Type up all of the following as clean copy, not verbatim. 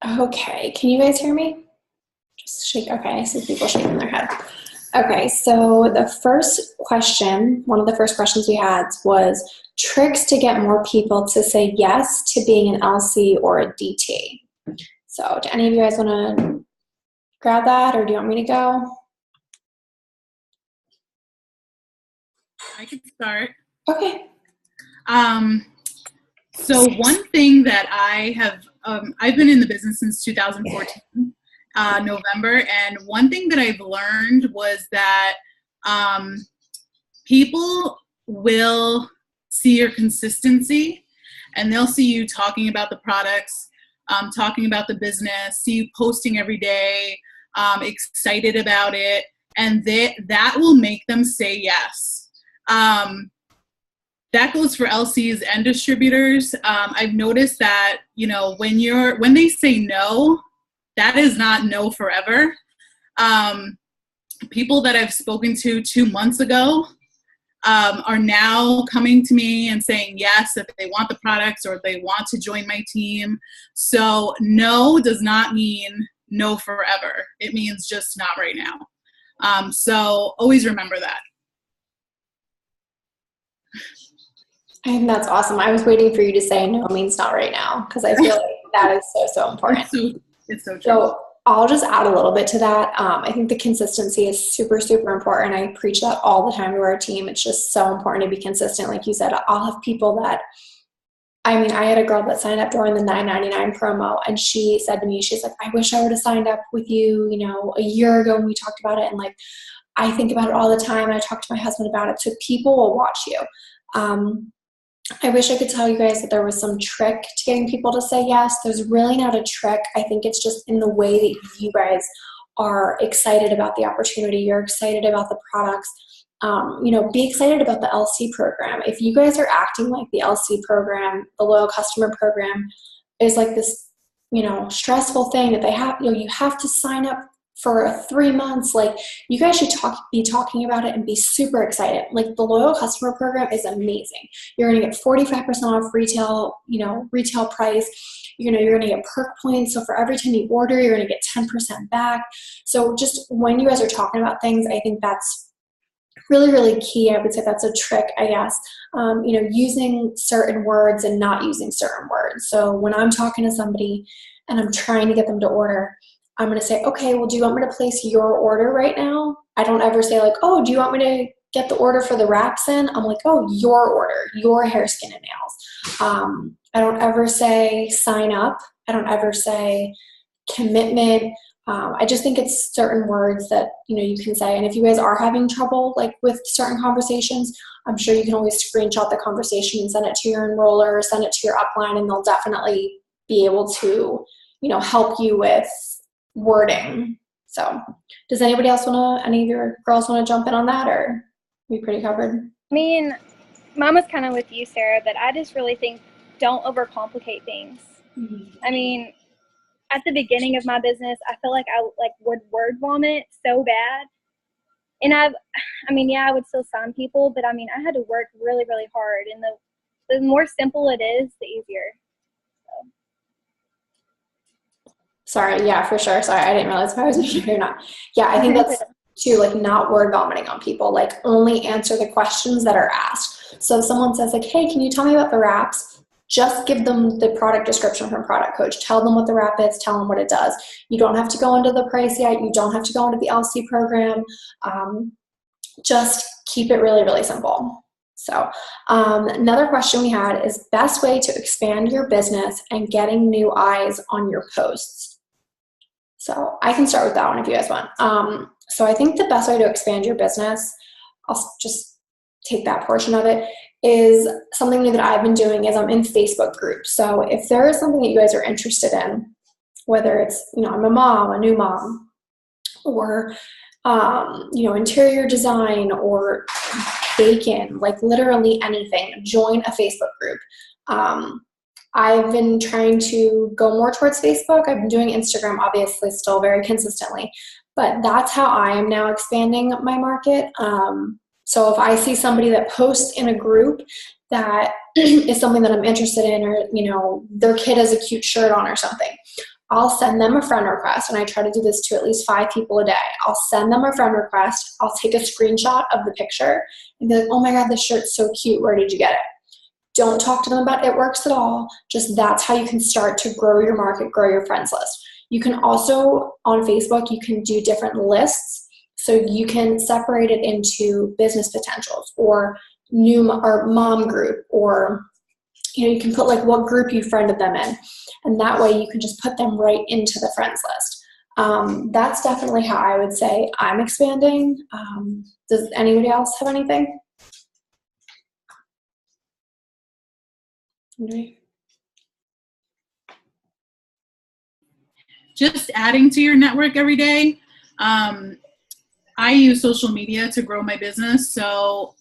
Okay, can you guys hear me? Just shake. Okay, I see people shaking their head. Okay, so the first question, one of the first questions we had was tricks to get more people to say yes to being an LC or a DT. So do any of you guys want to grab that, or do you want me to go? I could start. Okay. So one thing that I have, I've been in the business since 2014, November, and one thing that I've learned was that people will see your consistency, and they'll see you talking about the products, talking about the business, see you posting every day, excited about it, and that will make them say yes. That goes for LCs and distributors. I've noticed that, when they say no, that is not no forever. People that I've spoken to 2 months ago are now coming to me and saying yes, if they want the products or if they want to join my team. So no does not mean no forever. It means just not right now. So always remember that. I think that's awesome. I was waiting for you to say no means not right now, because I feel like that is so important. It's so true. So I'll just add a little bit to that. I think the consistency is super important. I preach that all the time to our team. It's just so important to be consistent. Like you said, I'll have people that, I had a girl that signed up during the $9.99 promo, and she said to me, she's like, I wish I would have signed up with you, a year ago when we talked about it. And like, I think about it all the time. And I talk to my husband about it. So people will watch you. I wish I could tell you guys that there was some trick to getting people to say yes. There's really not a trick. I think it's just in the way that you guys are excited about the opportunity. You're excited about the products. Be excited about the LC program. If you guys are acting like the LC program, the loyal customer program, is like this, stressful thing that they have, you have to sign up for 3 months. Like, you guys should be talking about it and be super excited. Like, the loyal customer program is amazing. You're going to get 45% off retail price. You're going to get perk points. So for every time you order, you're going to get 10% back. So just when you guys are talking about things, I think that's really key. I would say that's a trick, I guess. Using certain words and not using certain words. So when I'm talking to somebody and I'm trying to get them to order, I'm going to say, okay, well, do you want me to place your order right now? I don't ever say like, oh, do you want me to get the order for the wraps in? I'm like, oh, your order, your hair, skin, and nails. I don't ever say sign up. I don't ever say commitment. I just think it's certain words that, you can say. And if you guys are having trouble like with certain conversations, I'm sure you can always screenshot the conversation and send it to your enroller or send it to your upline, and they'll definitely be able to, help you with wording. So does anybody else any of your girls want to jump in on that, or are we pretty covered? Mine was kind of with you, Sarah, but I just really think don't overcomplicate things. Mm-hmm. At the beginning of my business, I feel like I would word vomit so bad. And I would still sign people, but I had to work really hard. And the more simple it is, the easier. Sorry, yeah, for sure. Sorry, I didn't realize if I was muted or not. Yeah, I think that's too, like, not word vomiting on people. Like, only answer the questions that are asked. So if someone says like, hey, can you tell me about the wraps? Just give them the product description from Product Coach. Tell them what the wrap is. Tell them what it does. You don't have to go into the price yet. You don't have to go into the LC program. Just keep it really simple. So another question we had is best way to expand your business and getting new eyes on your posts. So I can start with that one if you guys want. So I think the best way to expand your business, I'll just take that portion of it, is something new that I've been doing is I'm in Facebook groups. So if there is something that you guys are interested in, whether it's, I'm a mom, a new mom, or, interior design or bacon, like literally anything, join a Facebook group. I've been trying to go more towards Facebook. I've been doing Instagram, obviously, still very consistently, but that's how I am now expanding my market. So if I see somebody that posts in a group that is something that I'm interested in, or, their kid has a cute shirt on or something, I'll send them a friend request, and I try to do this to at least 5 people a day. I'll send them a friend request. I'll take a screenshot of the picture and be like, oh my God, this shirt's so cute. Where did you get it? Don't talk to them about it works at all. Just that's how you can start to grow your market, grow your friends list. You can also, on Facebook, you can do different lists. So you can separate it into business potentials or mom group, or you can put like what group you friended them in. And that way you can just put them right into the friends list. That's definitely how I would say I'm expanding. Does anybody else have anything? Just adding to your network every day. I use social media to grow my business, so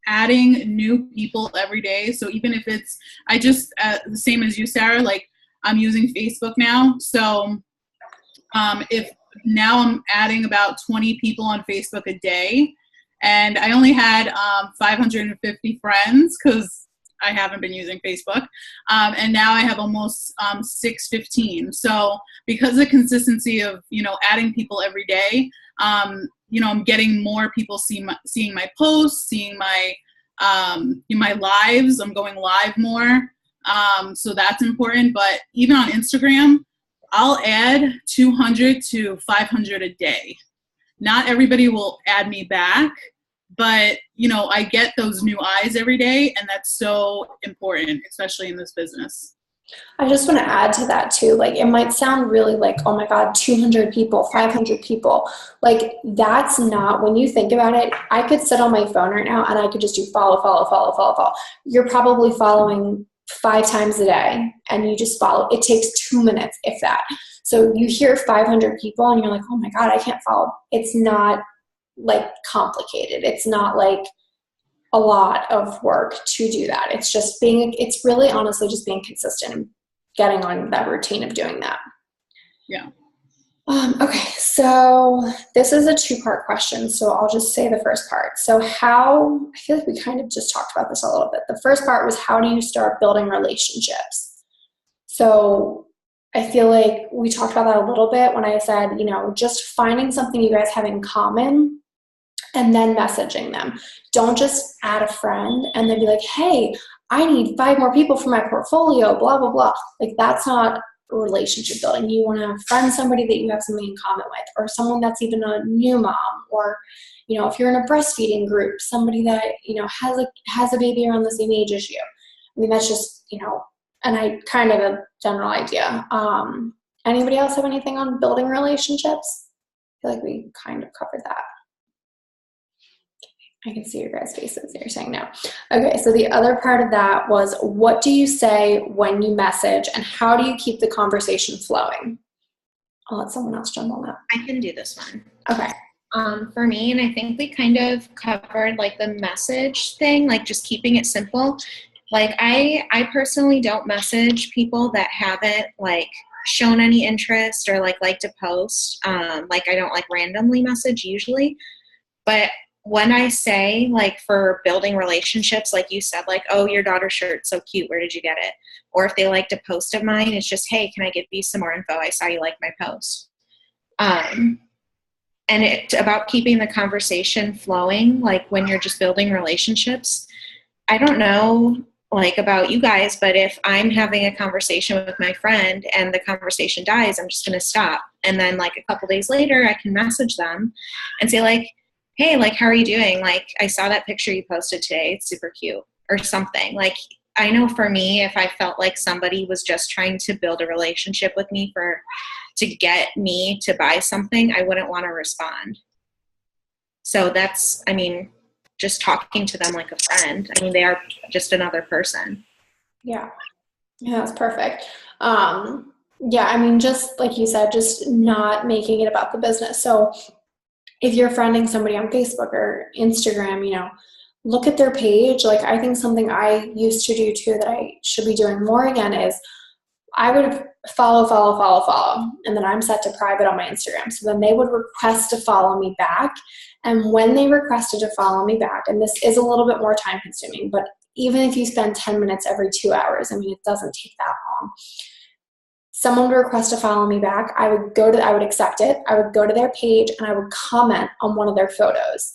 adding new people every day. So even if it's, the same as you, Sarah, like I'm using Facebook now. So if now I'm adding about 20 people on Facebook a day, and I only had 550 friends because I haven't been using Facebook. And now I have almost 615. So because of the consistency of, adding people every day, I'm getting more people seeing my posts, seeing my lives. I'm going live more. So that's important. But even on Instagram, I'll add 200 to 500 a day. Not everybody will add me back, but I get those new eyes every day, and that's so important, especially in this business. I just want to add to that too. Like, it might sound really like, oh my God, 200 people, 500 people. Like, that's not, when you think about it, I could sit on my phone right now and I could just do follow. You're probably following 5 times a day, and you just follow. It takes 2 minutes, if that. So you hear 500 people and you're like, oh my God, I can't follow. It's not like complicated. It's not like a lot of work to do that. It's really honestly just being consistent and getting on that routine of doing that. Yeah. Okay, so this is a 2-part question, so I'll just say the first part. So I feel like we kind of just talked about this a little bit. The first part was, how do you start building relationships? So I feel like we talked about that a little bit when I said, just finding something you guys have in common and then messaging them. Don't just add a friend and then be like, hey, I need 5 more people for my portfolio, blah, blah, blah. Like, that's not relationship building. You want to friend somebody that you have something in common with, or someone that's even a new mom, or, if you're in a breastfeeding group, somebody that, has a baby around the same age as you. I mean, that's just, and I kind of a general idea. Anybody else have anything on building relationships? I feel like we kind of covered that. I can see your guys' faces. You're saying no. Okay, so the other part of that was, what do you say when you message, and how do you keep the conversation flowing? I'll let someone else jump on that. I can do this one. Okay. For me, and I think we kind of covered like the message thing, like just keeping it simple. Like I personally don't message people that haven't like shown any interest or like to post. Like I don't like randomly message usually, but when I say, like, for building relationships, like you said, like, oh, your daughter's shirt's so cute, where did you get it? Or if they liked a post of mine, it's just, hey, can I give you some more info? I saw you like my post. And it's about keeping the conversation flowing, like when you're just building relationships. I don't know, like, about you guys, but if I'm having a conversation with my friend and the conversation dies, I'm just going to stop. And then, like, a couple days later, I can message them and say, like, hey, like, how are you doing? Like, I saw that picture you posted today. It's super cute, or something. Like, I know for me, if I felt like somebody was just trying to build a relationship with me to get me to buy something, I wouldn't want to respond. So that's, I mean, just talking to them like a friend. I mean, they are just another person. Yeah. Yeah, that's perfect. Yeah, I mean, just like you said, just not making it about the business. So if you're friending somebody on Facebook or Instagram, look at their page. Like, I think something I used to do too that I should be doing more again is I would follow, and then I'm set to private on my Instagram. So then they would request to follow me back. And when they requested to follow me back, and this is a little bit more time consuming, but even if you spend 10 minutes every 2 hours, I mean, it doesn't take that long. someone would request to follow me back, I would accept it. I would go to their page and I would comment on one of their photos.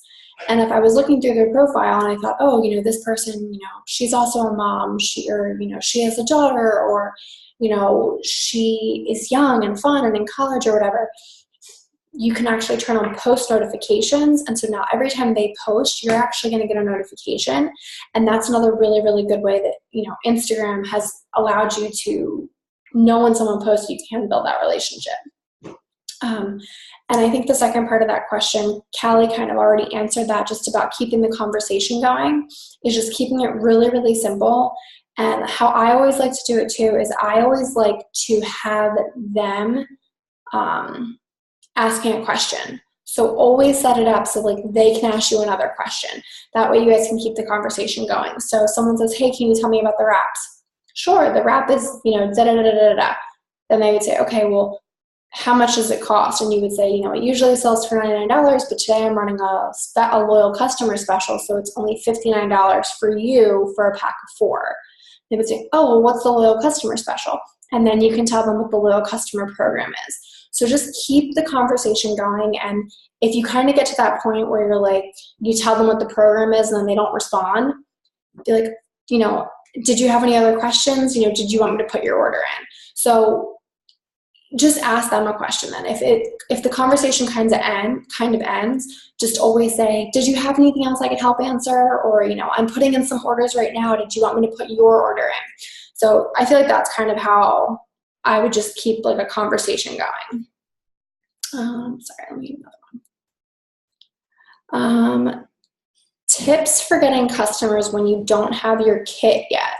And if I was looking through their profile and I thought, oh, this person, she's also a mom, she has a daughter, or, she is young and fun and in college or whatever, you can actually turn on post notifications. And so now every time they post, you're actually going to get a notification. And that's another really, really good way that, Instagram has allowed you to know when someone posts, you can build that relationship. And I think the second part of that question, Callie kind of already answered that, just about keeping the conversation going, is just keeping it really, really simple. And how I always like to do it too is I always like to have them asking a question. So always set it up so like they can ask you another question. That way you guys can keep the conversation going. So if someone says, hey, can you tell me about the wraps? Sure, the wrap is, da-da-da-da-da-da. Then they would say, okay, well, how much does it cost? And you would say, it usually sells for $99, but today I'm running a loyal customer special, so it's only $59 for you for a pack of 4. They would say, oh, well, what's the loyal customer special? And then you can tell them what the loyal customer program is. So just keep the conversation going. And if you kind of get to that point where you're like, you tell them what the program is and then they don't respond, be like, did you have any other questions? Did you want me to put your order in? So just ask them a question then. If the conversation kind of ends, just always say, did you have anything else I could help answer? Or, I'm putting in some orders right now. Did you want me to put your order in? So I feel like that's kind of how I would just keep like a conversation going. Sorry, let me get another one. Tips for getting customers when you don't have your kit yet.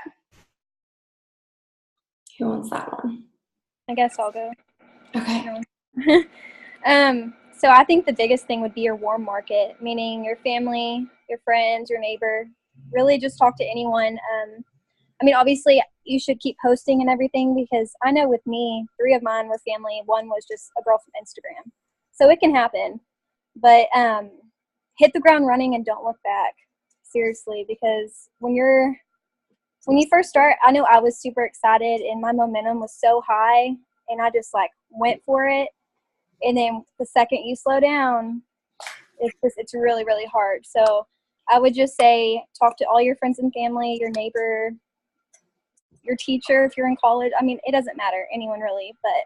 Who wants that one? I guess I'll go. Okay. So I think the biggest thing would be your warm market, meaning your family, your friends, your neighbor. Really just talk to anyone. Obviously you should keep posting and everything, because I know with me, 3 of mine were family. 1 was just a girl from Instagram. So it can happen. But hit the ground running and don't look back. Seriously, because when you first start, I know I was super excited and my momentum was so high and I just like went for it. And then the second you slow down, it's really, really hard. So I would just say, talk to all your friends and family, your neighbor, your teacher, if you're in college. It doesn't matter, anyone really, but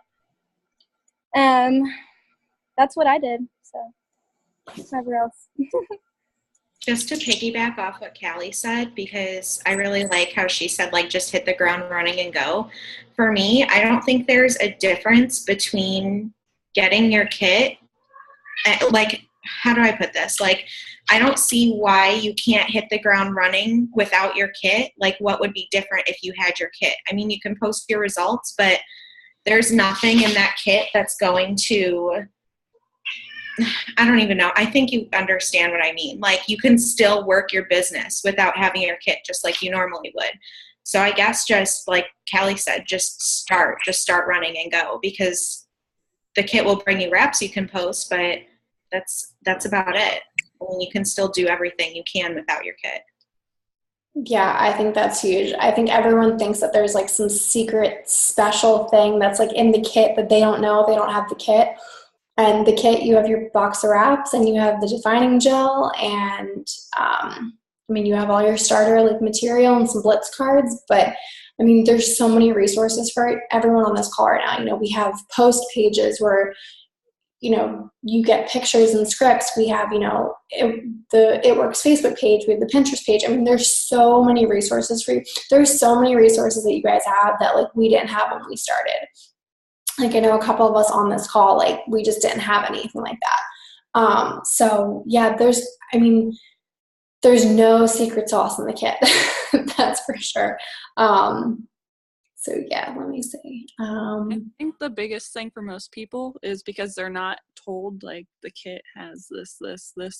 that's what I did. So never else. Just to piggyback off what Callie said, because I really like how she said, like, just hit the ground running and go. For me, I don't think there's a difference between getting your kit. Like, how do I put this? Like, I don't see why you can't hit the ground running without your kit. Like, what would be different if you had your kit? You can post your results, but there's nothing in that kit that's going to, I don't even know. I think you understand what I mean. Like, you can still work your business without having your kit, just like you normally would. So I guess just like Callie said, just start running and go, because the kit will bring you reps you can post, but that's about it. You can still do everything you can without your kit. Yeah, I think that's huge. I think everyone thinks that there's like some secret special thing that's like in the kit that they don't know if they don't have the kit. And the kit, you have your box of wraps and you have the defining gel and you have all your starter like material and some blitz cards, but there's so many resources for everyone on this call right now. We have post pages where you get pictures and scripts. We have, the It Works Facebook page. We have the Pinterest page. There's so many resources for you. There's so many resources that you guys have that like we didn't have when we started. Like, I know a couple of us on this call, like we just didn't have anything like that. So yeah, there's no secret sauce in the kit. That's for sure. So yeah, let me see. I think the biggest thing for most people is because they're not told like the kit has this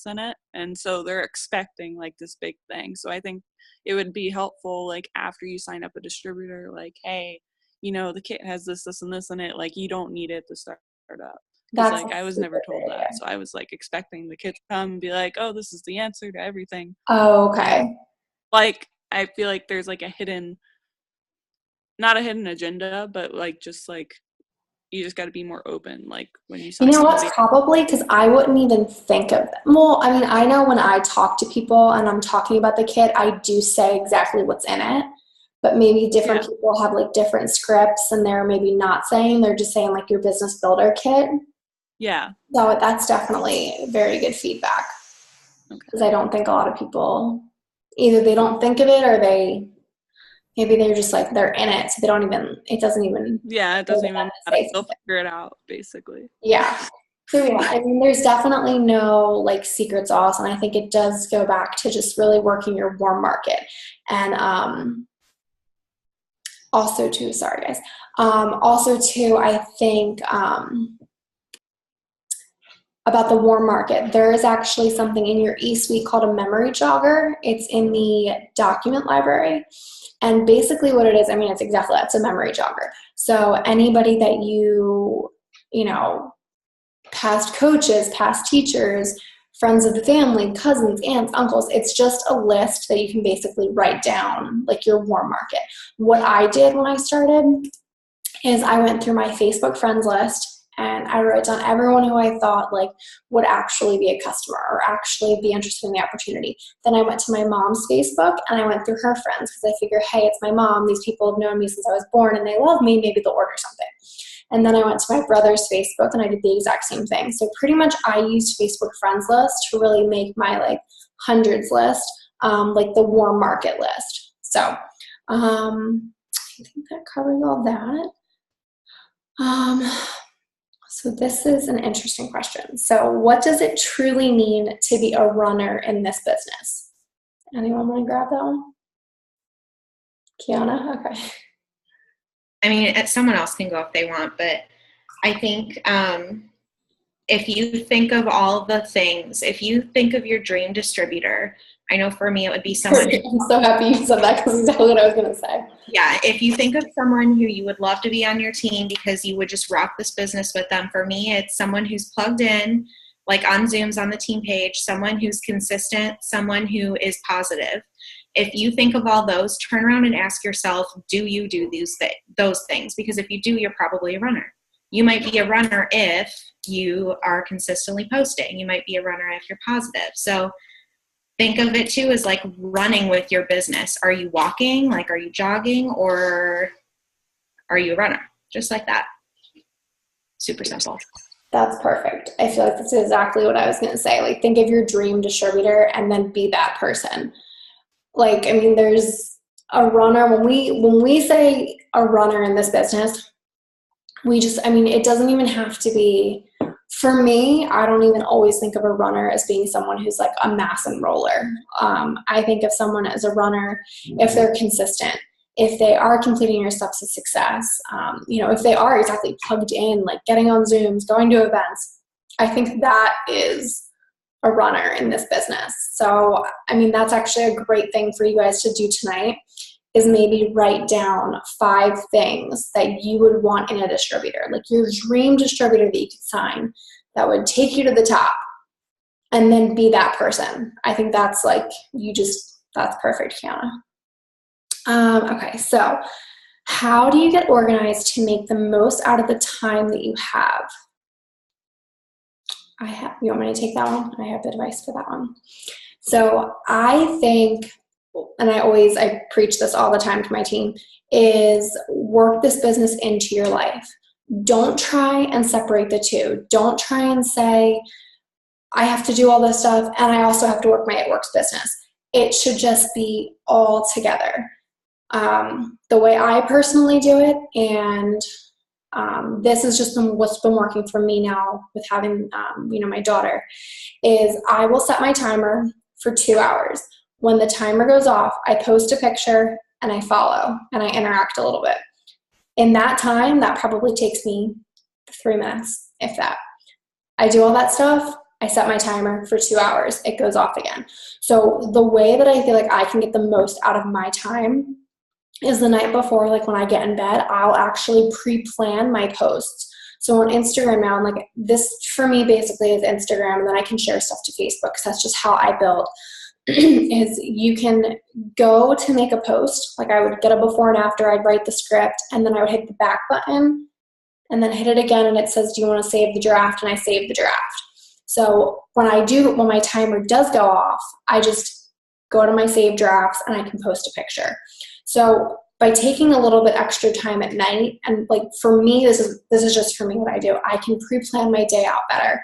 in it, and so they're expecting like this big thing. So I think it would be helpful, like after you sign up a distributor, like, hey, the kit has this and this in it. Like, you don't need it to start up. Because like I was never told that, so I was like expecting the kit to come and be like, oh, this is the answer to everything. Oh, okay. Like, I feel like there's like not a hidden agenda, but like just like you just got to be more open, like when you You sign know what's somebody. probably because I wouldn't even think of them. Well, I mean, I know when I talk to people and I'm talking about the kit, I do say exactly what's in it. But maybe different people have like different scripts and they're maybe not saying, they're just saying like your business builder kit. Yeah. So that's definitely very good feedback. Because I don't think a lot of people, either they don't think of it or maybe they're just like, they're in it. So they don't even, it doesn't even matter. They'll figure it out, basically. Yeah. So yeah, I mean, there's definitely no like secret sauce. And I think it does go back to just really working your warm market. And also too, sorry guys. Also too, I think about the warm market, there is actually something in your eSuite called a memory jogger. It's in the document library. And basically what it is, I mean, it's exactly that. It's a memory jogger. So anybody that you know, past coaches, past teachers, friends of the family, cousins, aunts, uncles, it's just a list that you can basically write down, like your warm market. What I did when I started is I went through my Facebook friends list and I wrote down everyone who I thought like would actually be a customer or actually be interested in the opportunity. Then I went to my mom's Facebook and I went through her friends because I figured, hey, it's my mom. These people have known me since I was born and they love me. Maybe they'll order something. And then I went to my brother's Facebook and I did the exact same thing. So pretty much I used Facebook friends list to really make my like hundreds list, like the warm market list. So I think that covers all that. So this is an interesting question. So what does it truly mean to be a runner in this business? Anyone want to grab that one? Kiannah? Okay. I mean, someone else can go if they want, but I think if you think of all the things, if you think of your dream distributor, I know for me it would be someone. I'm so happy you said that because exactly what I was going to say. Yeah, if you think of someone who you would love to be on your team because you would just rock this business with them, for me it's someone who's plugged in, like on Zooms on the team page, someone who's consistent, someone who is positive. If you think of all those, turn around and ask yourself, do you do those things? Because if you do, you're probably a runner. You might be a runner if you are consistently posting. You might be a runner if you're positive. So think of it too as like running with your business. Are you walking? Like, are you jogging? Or are you a runner? Just like that. Super simple. That's perfect. I feel like that's exactly what I was going to say. Like, think of your dream distributor and then be that person. Like, I mean, there's a runner. When we say a runner in this business, it doesn't even have to be, for me, I don't even always think of a runner as being someone who's like a mass enroller. I think of someone as a runner if they're consistent, if they are completing your steps of success, if they are exactly plugged in, like getting on Zooms, going to events. I think that is a runner in this business. So, I mean, that's actually a great thing for you guys to do tonight is maybe write down 5 things that you would want in a distributor, like your dream distributor that you could sign that would take you to the top, and then be that person. I think that's like, that's perfect, Kiannah. Okay, so how do you get organized to make the most out of the time that you have? You want me to take that one? I have the advice for that one. So I think, and I preach this all the time to my team, is work this business into your life. Don't try and separate the two. Don't try and say, I have to do all this stuff and I also have to work my It Works business. It should just be all together. The way I personally do it, and this has just been what's been working for me now with having, my daughter, is I will set my timer for 2 hours. When the timer goes off, I post a picture and I follow and I interact a little bit. In that time, that probably takes me 3 minutes, if that. I do all that stuff. I set my timer for 2 hours. It goes off again. So the way that I feel like I can get the most out of my time is the night before, like when I get in bed, I'll actually pre-plan my posts. So on Instagram now, I'm like, this for me basically is Instagram, and then I can share stuff to Facebook because that's just how I build. Is you can go to make a post, like I would get a before and after, I'd write the script, and then I would hit the back button, and then hit it again and it says, do you want to save the draft? And I save the draft. So when my timer does go off, I just go to my saved drafts and I can post a picture. So by taking a little bit extra time at night, and like for me, this is just for me what I do, I can pre-plan my day out better.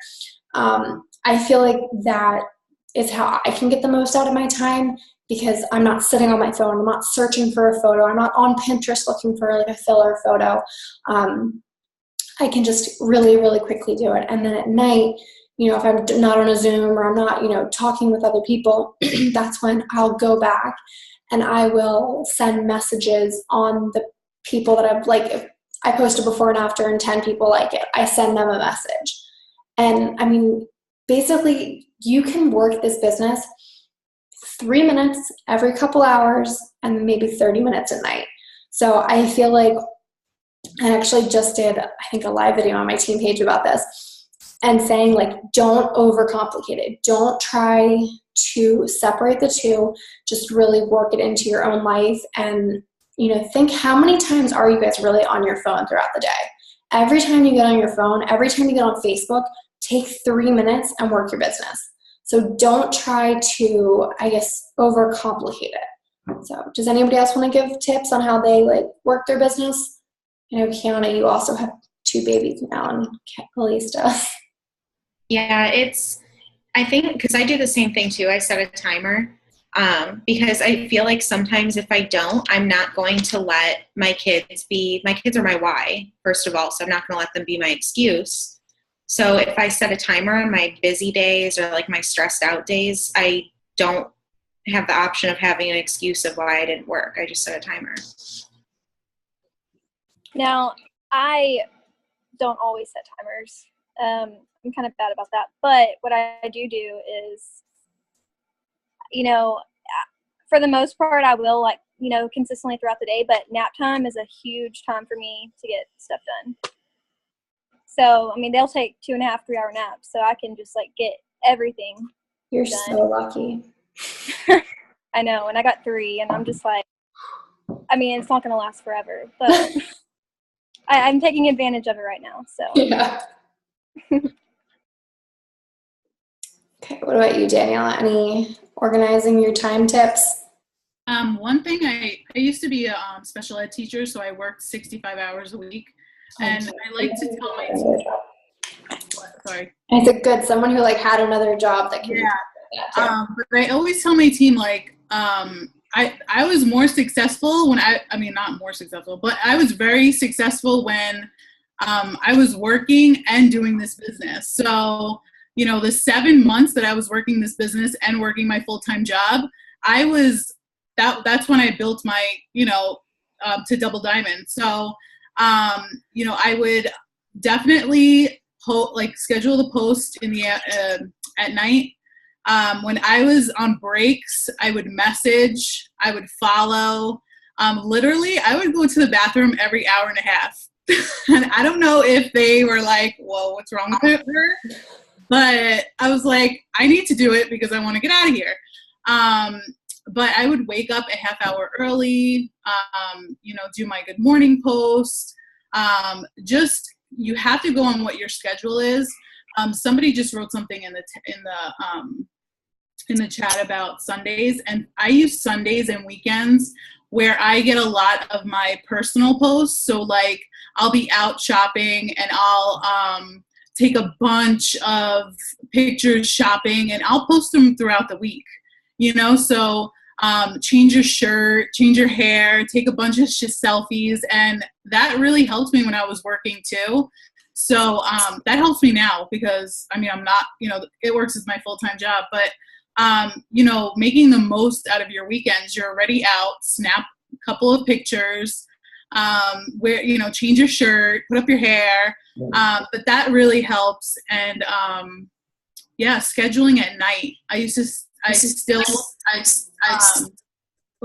I feel like that is how I can get the most out of my time, because I'm not sitting on my phone, I'm not searching for a photo, I'm not on Pinterest looking for like a filler photo. I can just really, really quickly do it. And then at night, if I'm not on a Zoom or I'm not, talking with other people, that's when I'll go back and I will send messages on the people that I've, like, if I posted before and after and 10 people like it, I send them a message. And I mean, basically you can work this business 3 minutes every couple hours and maybe 30 minutes at night. So I feel like I actually just did, I think, a live video on my team page about this, and saying, like, don't overcomplicate it. Don't try to separate the two. Just really work it into your own life. And, think, how many times are you guys really on your phone throughout the day? Every time you get on your phone, every time you get on Facebook, take 3 minutes and work your business. So don't try to, I guess, overcomplicate it. So does anybody else want to give tips on how they, like, work their business? Kiannah, you also have 2 babies now, and Elise does. Yeah, I think, because I do the same thing too. I set a timer because I feel like sometimes if I don't, I'm not going to let my kids are my why, first of all, so I'm not going to let them be my excuse. So if I set a timer on my busy days or like my stressed out days, I don't have the option of having an excuse of why I didn't work. I just set a timer. Now, I don't always set timers. I'm kind of bad about that. But what I do is, for the most part, I will, like, consistently throughout the day. But nap time is a huge time for me to get stuff done. So, I mean, they'll take 2.5, 3-hour naps. So I can just, like, get everything You're done. so lucky. I know. And I got 3. And I'm just like, I mean, it's not going to last forever. But I'm taking advantage of it right now. So. Yeah. Okay, what about you, Daniela? Any organizing your time tips? One thing, I used to be a special ed teacher, so I worked 65 hours a week, and I like to tell my team, sorry. It's a good, someone who, like, had another job that can do that too. But I always tell my team, like, I was more successful when not more successful, but I was very successful when I was working and doing this business. So, the 7 months that I was working this business and working my full-time job, that's when I built my, to Double Diamond. So, I would definitely schedule the post in the at night. When I was on breaks, I would message, I would follow. Literally, I would go to the bathroom every hour and a half. And I don't know if they were like, whoa, what's wrong with her? But I was like, I need to do it because I want to get out of here. But I would wake up a half hour early, do my good morning post. You have to go on what your schedule is. Somebody just wrote something in the chat about Sundays, and I use Sundays and weekends where I get a lot of my personal posts. So, like, I'll be out shopping and I'll take a bunch of pictures shopping and I'll post them throughout the week, so change your shirt, change your hair, take a bunch of selfies, and that really helped me when I was working too. So that helps me now because, I'm not, it works as my full-time job, but making the most out of your weekends. You're already out, snap a couple of pictures, change your shirt, put up your hair, but that really helps. And scheduling at night.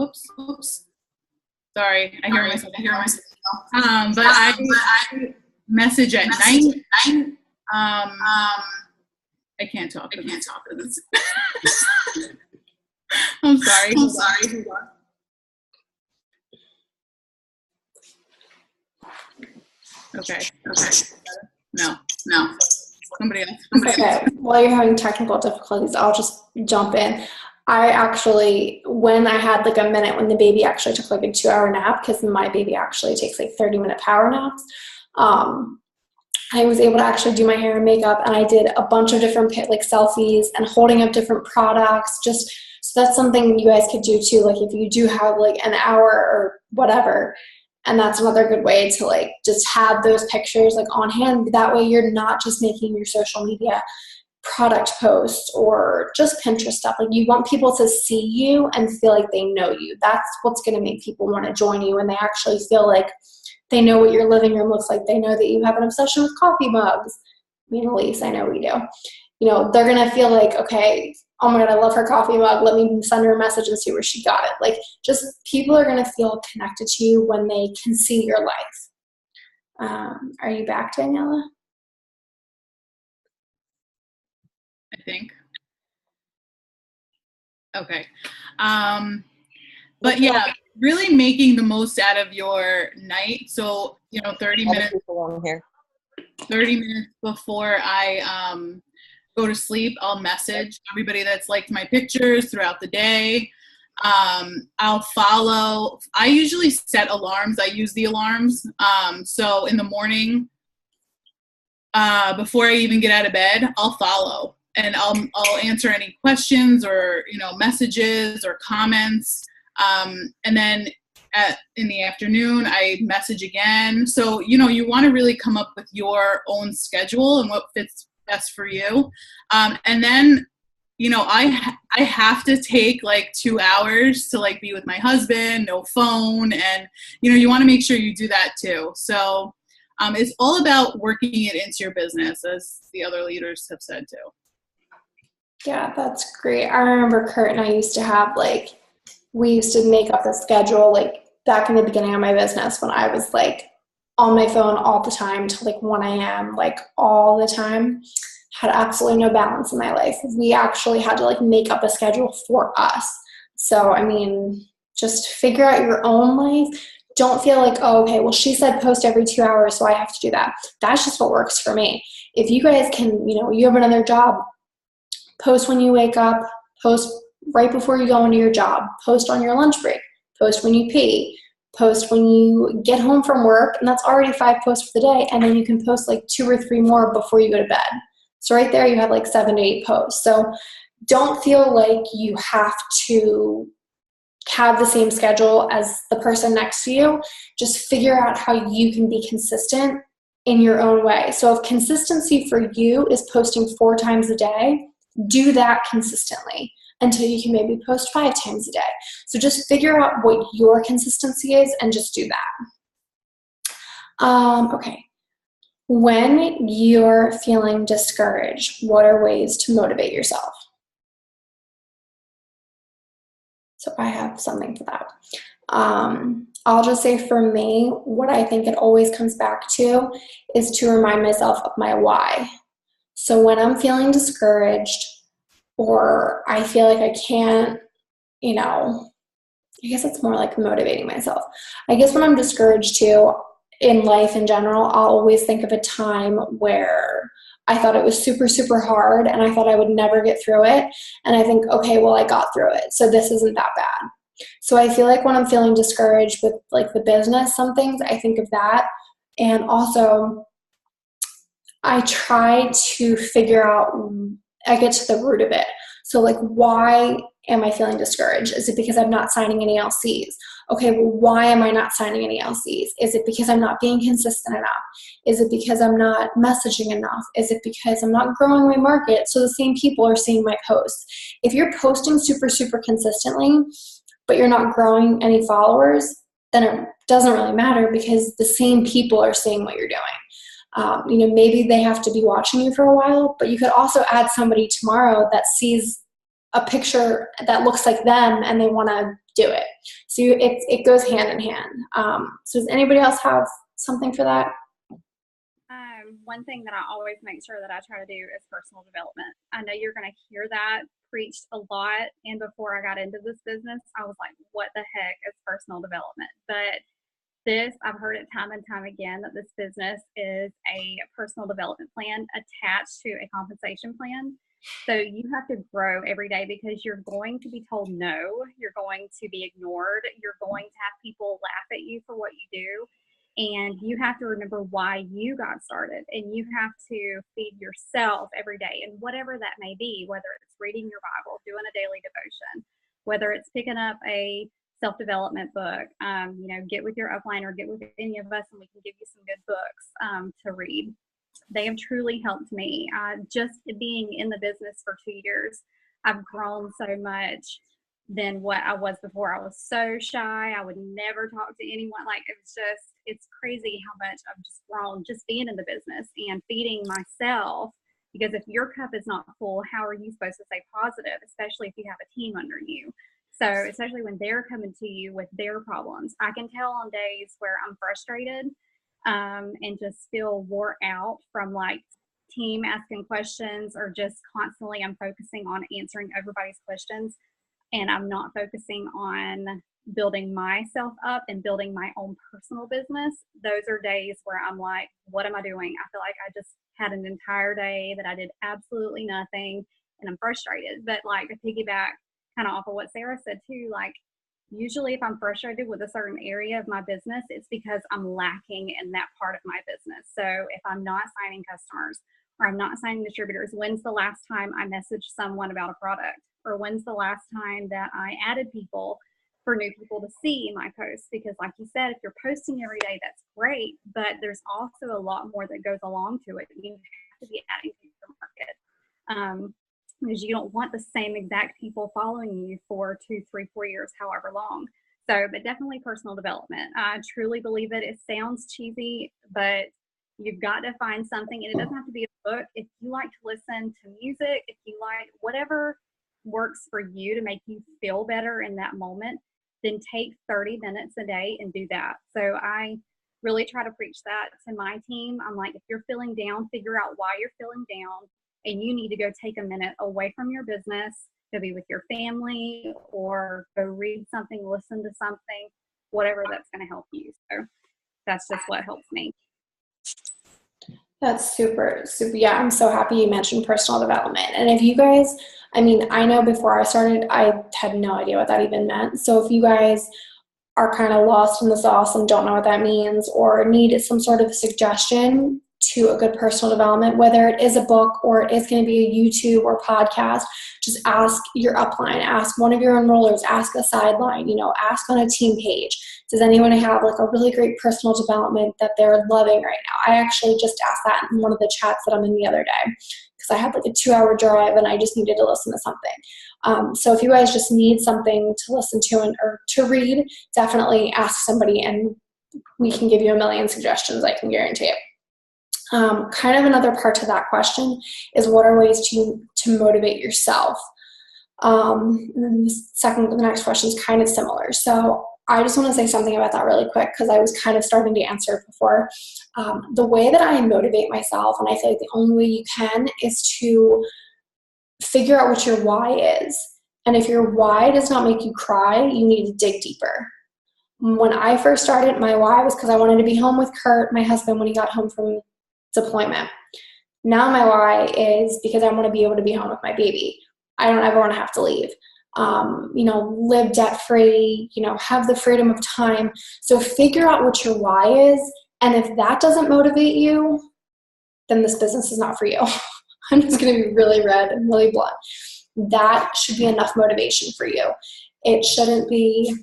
Oops. Sorry, I hear myself. But I message at night. I can't talk. I'm sorry. Hold on. Okay. No. Somebody else. Okay, while you're having technical difficulties, I'll just jump in. I actually, when I had like a minute when the baby actually took like a 2-hour nap, because my baby actually takes like 30-minute power naps, I was able to actually do my hair and makeup, and I did a bunch of different like selfies and holding up different products. Just so that's something you guys could do too. Like if you do have like an hour or whatever, and that's another good way to like just have those pictures like on hand. That way you're not just making your social media product posts or just Pinterest stuff. Like you want people to see you and feel like they know you. That's what's going to make people want to join you, when they actually feel like they know what your living room looks like. They know that you have an obsession with coffee mugs. Me and Elise, I know we do. You know, they're going to feel like, okay, oh my God, I love her coffee mug. Let me send her a message and see where she got it. Like, just people are going to feel connected to you when they can see your life. Are you back, Daniela? I think. Okay. But yeah, really making the most out of your night. So, 30 minutes. 30 minutes before I go to sleep, I'll message everybody that's liked my pictures throughout the day. I'll follow. I usually set alarms. I use the alarms. So in the morning, before I even get out of bed, I'll follow. And I'll answer any questions or, messages or comments. And then in the afternoon, I message again. So, you want to really come up with your own schedule and what fits best for you. And then, I have to take like 2 hours to like be with my husband, no phone. And, you want to make sure you do that too. So it's all about working it into your business, as the other leaders have said too. Yeah, that's great. I remember Kurt and I used to have we used to make up a schedule like back in the beginning of my business when I was like on my phone all the time till like 1 a.m. like all the time. Had absolutely no balance in my life. We actually had to like make up a schedule for us. So, I mean, just figure out your own life. Don't feel like, oh, okay, well, she said post every 2 hours, so I have to do that. That's just what works for me. If you guys can, you have another job, post when you wake up, post right before you go into your job, post on your lunch break, post when you pee, post when you get home from work, and that's already 5 posts for the day, and then you can post like 2 or 3 more before you go to bed. So right there you have like 7 to 8 posts. So don't feel like you have to have the same schedule as the person next to you. Just figure out how you can be consistent in your own way. So if consistency for you is posting 4 times a day, do that consistently until you can maybe post 5 times a day. So just figure out what your consistency is and just do that. Okay. When you're feeling discouraged, what are ways to motivate yourself? So I have something for that. I'll just say for me, what I think it always comes back to is to remind myself of my why. So when I'm feeling discouraged or I feel like I can't, I guess it's more like motivating myself. I guess when I'm discouraged too, in life in general, I'll always think of a time where I thought it was super, super hard and I thought I would never get through it. And I think, okay, well, I got through it, so this isn't that bad. So I feel like when I'm feeling discouraged with like the business, some things, I think of that. And also I try to figure out, I get to the root of it. So like, why am I feeling discouraged? Is it because I'm not signing any LCs? Okay, well, why am I not signing any LCs? Is it because I'm not being consistent enough? Is it because I'm not messaging enough? Is it because I'm not growing my market so the same people are seeing my posts? If you're posting super, super consistently, but you're not growing any followers, then it doesn't really matter because the same people are seeing what you're doing. Maybe they have to be watching you for a while, but you could also add somebody tomorrow that sees a picture that looks like them and they want to do it. So it goes hand in hand. So does anybody else have something for that? One thing that I always make sure that I try to do is personal development. I know you're going to hear that preached a lot. And before I got into this business, I was like, what the heck is personal development? But I've heard it time and time again that this business is a personal development plan attached to a compensation plan. So you have to grow every day because you're going to be told no, you're going to be ignored, you're going to have people laugh at you for what you do. And you have to remember why you got started, and you have to feed yourself every day, and whatever that may be, whether it's reading your Bible, doing a daily devotion, whether it's picking up a self-development book, get with your upline or get with any of us and we can give you some good books to read. They have truly helped me. Just being in the business for 2 years, I've grown so much than what I was before. I was so shy. I would never talk to anyone. Like, it's crazy how much I've just grown just being in the business and feeding myself. Because if your cup is not full, how are you supposed to stay positive, especially if you have a team under you? So especially when they're coming to you with their problems, I can tell on days where I'm frustrated and just feel wore out from like team asking questions, or just constantly I'm focusing on answering everybody's questions and I'm not focusing on building myself up and building my own personal business. Those are days where I'm like, what am I doing? I feel like I just had an entire day that I did absolutely nothing and I'm frustrated. But like to piggyback kind of off of what Sarah said too, like usually if I'm frustrated with a certain area of my business, it's because I'm lacking in that part of my business. So if I'm not signing customers or I'm not signing distributors, when's the last time I messaged someone about a product? Or when's the last time that I added people for new people to see my posts? Because like you said, if you're posting every day, that's great, but there's also a lot more that goes along to it. You have to be adding to your market. Because you don't want the same exact people following you for 2, 3, 4 years, however long. So, but definitely personal development. I truly believe it. It sounds cheesy, but you've got to find something, and it doesn't have to be a book. If you like to listen to music, if you like whatever works for you to make you feel better in that moment, then take 30 minutes a day and do that. So I really try to preach that to my team. I'm like, if you're feeling down, figure out why you're feeling down. And you need to go take a minute away from your business, go be with your family, or go read something, listen to something, whatever that's going to help you. So that's just what helps me. That's super, super. Yeah, I'm so happy you mentioned personal development. And if you guys, I mean, I know before I started, I had no idea what that even meant. So if you guys are kind of lost in the sauce and don't know what that means, or need some sort of suggestion to a good personal development, whether it is a book or it is going to be a YouTube or podcast, just ask your upline, ask one of your enrollers, ask a sideline, ask on a team page. Does anyone have like a really great personal development that they're loving right now? I actually just asked that in one of the chats that I'm in the other day because I had like a 2-hour drive and I just needed to listen to something. So if you guys just need something to listen to or to read, definitely ask somebody and we can give you a million suggestions, I can guarantee it. Kind of another part to that question is what are ways to motivate yourself? And then the next question is kind of similar. So I just want to say something about that really quick because I was kind of starting to answer it before. The way that I motivate myself, and I feel like the only way you can, is to figure out what your why is. And if your why does not make you cry, you need to dig deeper. When I first started, my why was because I wanted to be home with Kurt, my husband, when he got home from deployment. Now my why is because I want to be able to be home with my baby. I don't ever want to have to leave. Live debt-free, have the freedom of time. So figure out what your why is. And if that doesn't motivate you, then this business is not for you. I'm just going to be really red and really blunt. That should be enough motivation for you. It shouldn't be,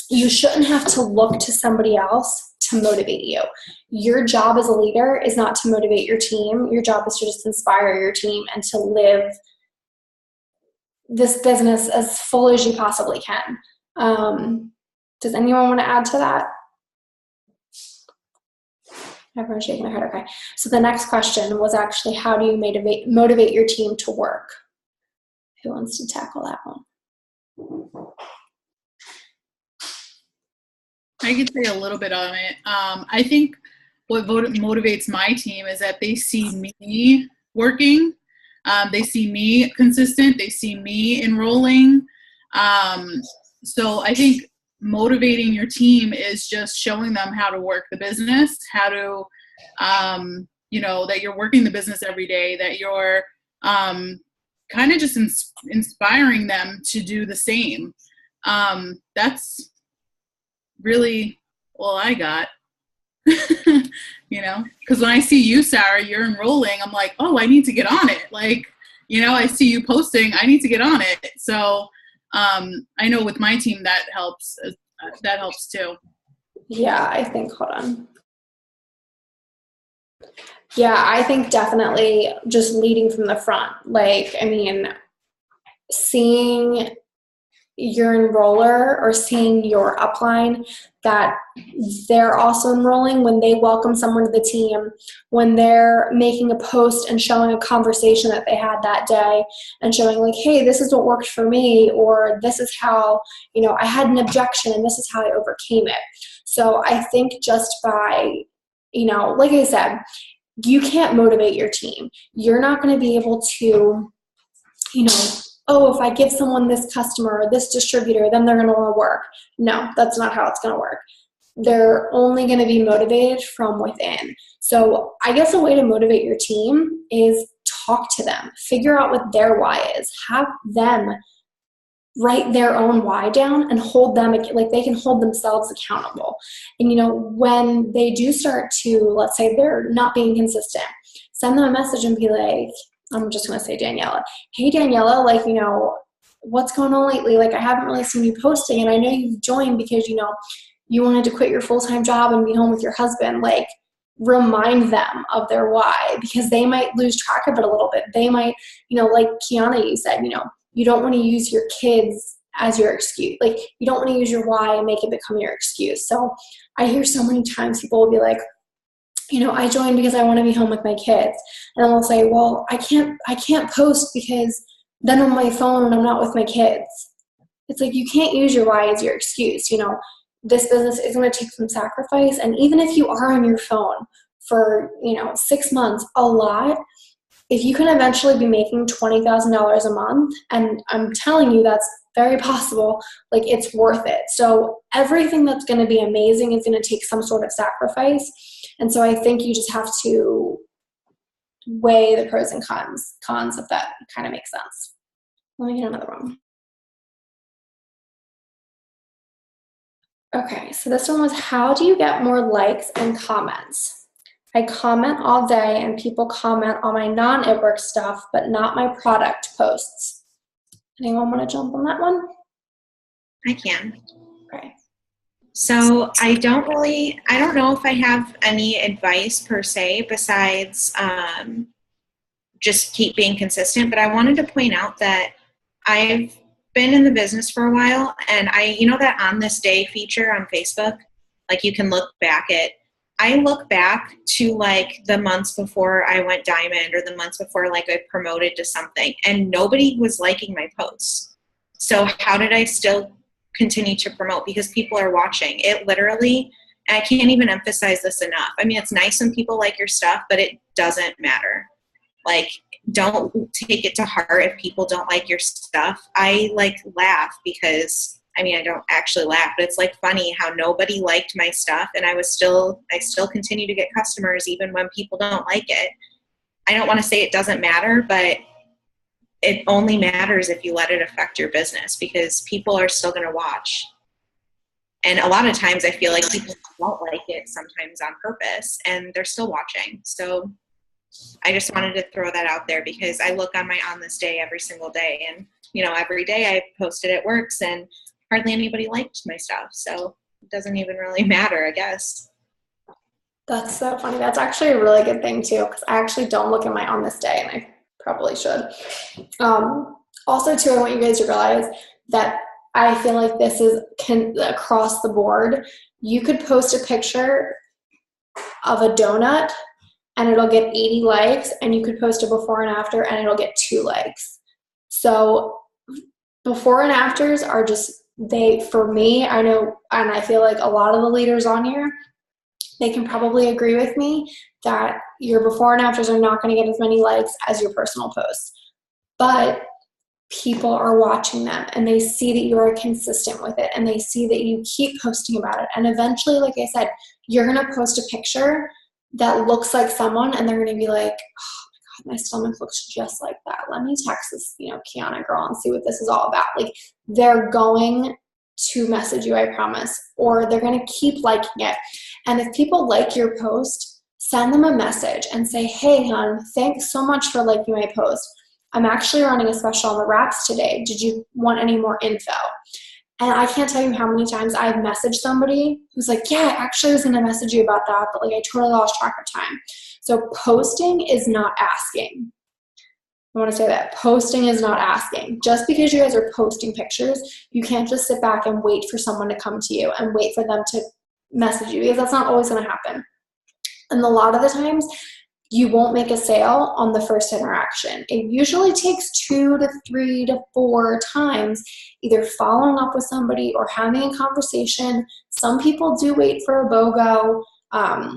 you shouldn't have to look to somebody else to motivate you. Your job as a leader is not to motivate your team. Your job is to just inspire your team and to live this business as full as you possibly can. Does anyone want to add to that? Everyone's shaking their head. Okay. So the next question was actually, how do you motivate your team to work? Who wants to tackle that one? I could say a little bit on it. I think what motivates my team is that they see me working. They see me consistent. They see me enrolling. So I think motivating your team is just showing them how to work the business, how to, that you're working the business every day, that you're kind of just inspiring them to do the same. That's really all I got. Because when I see you, Sarah, you're enrolling, I'm like, oh, I need to get on it. Like, I see you posting, I need to get on it. So I know with my team that helps too. Yeah, I think, hold on. Yeah, I think definitely just leading from the front. Like, I mean, seeing your enroller or seeing your upline that they're also enrolling, when they welcome someone to the team, when they're making a post and showing a conversation that they had that day and showing like, hey, this is what worked for me, or this is how, I had an objection and this is how I overcame it. So I think just by, like I said, you can't motivate your team. You're not going to be able to, oh, if I give someone this customer or this distributor, then they're going to want to work. No, that's not how it's going to work. They're only going to be motivated from within. So I guess a way to motivate your team is talk to them. Figure out what their why is. Have them write their own why down and hold them, like they can hold themselves accountable. And, when they do start to, let's say they're not being consistent, send them a message and be like, I'm just going to say Daniela. Hey, Daniela, like, what's going on lately? Like, I haven't really seen you posting, and I know you've joined because, you wanted to quit your full-time job and be home with your husband. Like, remind them of their why, because they might lose track of it a little bit. They might, like Kiannah, you said, you don't want to use your kids as your excuse. Like, you don't want to use your why and make it become your excuse. So I hear so many times people will be like, I joined because I want to be home with my kids. And I'll say, well, I can't post because then I'm on my phone and I'm not with my kids. It's like, you can't use your why as your excuse. This business is going to take some sacrifice. And even if you are on your phone for, 6 months, a lot, if you can eventually be making $20,000 a month, and I'm telling you that's very possible, like, it's worth it. So everything that's going to be amazing is going to take some sort of sacrifice. And so I think you just have to weigh the pros and cons, if that kind of makes sense. Let me get another one. Okay, so this one was, how do you get more likes and comments? I comment all day and people comment on my non-it work stuff, but not my product posts. Anyone want to jump on that one? I can. Okay. So I don't know if I have any advice per se besides just keep being consistent, but I wanted to point out that I've been in the business for a while, and that on this day feature on Facebook, like, you can look back I look back to like the months before I went diamond or the months before like I promoted to something, and nobody was liking my posts. So how did I still continue to promote? Because people are watching it. Literally, and I can't even emphasize this enough. I mean, it's nice when people like your stuff, but it doesn't matter. Like, don't take it to heart if people don't like your stuff. I like laugh because, I mean, I don't actually laugh, but it's like funny how nobody liked my stuff, and I still continue to get customers even when people don't like it. I don't want to say it doesn't matter, but it only matters if you let it affect your business, because people are still going to watch. And a lot of times I feel like people don't like it sometimes on purpose, and they're still watching. So I just wanted to throw that out there, because I look on my on this day every single day, and every day I posted it works, and hardly anybody liked my stuff. So it doesn't even really matter, I guess. That's so funny. That's actually a really good thing too, because I actually don't look at my on this day, and I probably should. Also too, I want you guys to realize that I feel like this is across the board. You could post a picture of a donut and it'll get 80 likes, and you could post a before and after and it'll get 2 likes. So before and afters are just, for me, I know, and I feel like a lot of the leaders on here, they can probably agree with me that your before and afters are not going to get as many likes as your personal posts. But people are watching them and they see that you are consistent with it and they see that you keep posting about it. And eventually, like I said, you're going to post a picture that looks like someone and they're going to be like, oh my God, my stomach looks just like that. Let me text this, Kiannah girl and see what this is all about. Like, they're going to message you, I promise, or they're going to keep liking it. And if people like your post, send them a message and say, hey, hon, thanks so much for liking my post. I'm actually running a special on the wraps today. Did you want any more info? And I can't tell you how many times I've messaged somebody who's like, yeah, I actually was going to message you about that, but like I totally lost track of time. So posting is not asking. I want to say that. Posting is not asking. Just because you guys are posting pictures, you can't just sit back and wait for someone to come to you and wait for them to message you, because that's not always going to happen. And a lot of the times, you won't make a sale on the first interaction. It usually takes 2 to 3 to 4 times, either following up with somebody or having a conversation. Some people do wait for a BOGO.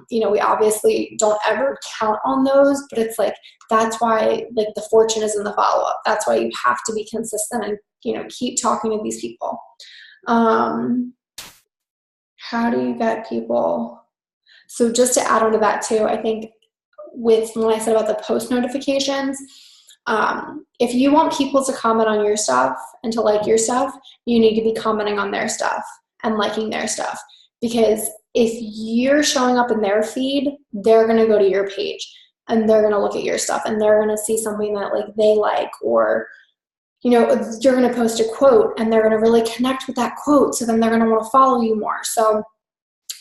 We obviously don't ever count on those, but it's like, that's why like the fortune is in the follow-up. That's why you have to be consistent and, keep talking to these people. How do you get people? So just to add on to that too, I think with when I said about the post notifications, if you want people to comment on your stuff and to like your stuff, you need to be commenting on their stuff and liking their stuff. Because if you're showing up in their feed, they're going to go to your page and they're going to look at your stuff and they're going to see something that like they like, or you're going to post a quote and they're going to really connect with that quote. So then they're going to want to follow you more. So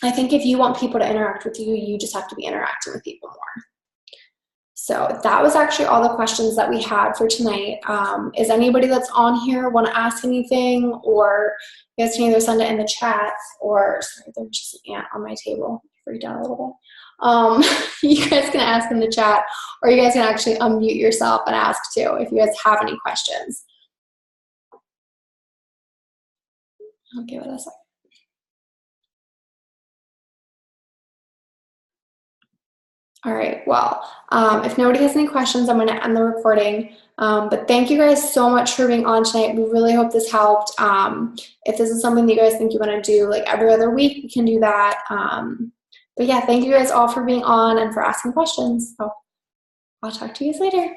I think if you want people to interact with you, you just have to be interacting with people more. So that was actually all the questions that we had for tonight. Is anybody that's on here want to ask anything, or you guys can either send it in the chat, or sorry, there's just an ant on my table. I freaked out a little bit. You guys can ask in the chat, or you guys can actually unmute yourself and ask too if you guys have any questions. I'll give it a second. All right, well, if nobody has any questions, I'm going to end the recording. But thank you guys so much for being on tonight. We really hope this helped. If this is something that you guys think you want to do like every other week, we can do that. But yeah, thank you guys all for being on and for asking questions. So I'll talk to you guys later.